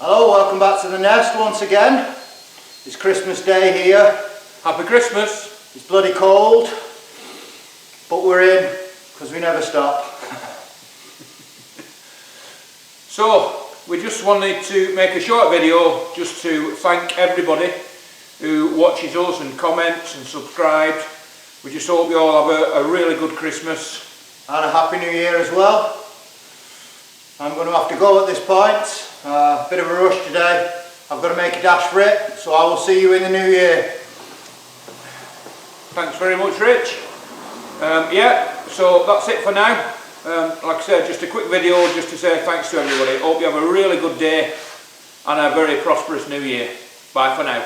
Hello, welcome back to the nest once again. It's Christmas Day here. Happy Christmas. It's bloody cold, but we're in because we never stop. So, we just wanted to make a short video just to thank everybody who watches us and comments and subscribes. We just hope you all have a really good Christmas. And a Happy New Year as well. I'm going to have to go at this point. Bit of a rush today. I've got to make a dash for it, so I will see you in the new year. Thanks very much, Rich. Yeah, so that's it for now. Like I said, just a quick video just to say thanks to everybody. Hope you have a really good day and a very prosperous new year. Bye for now.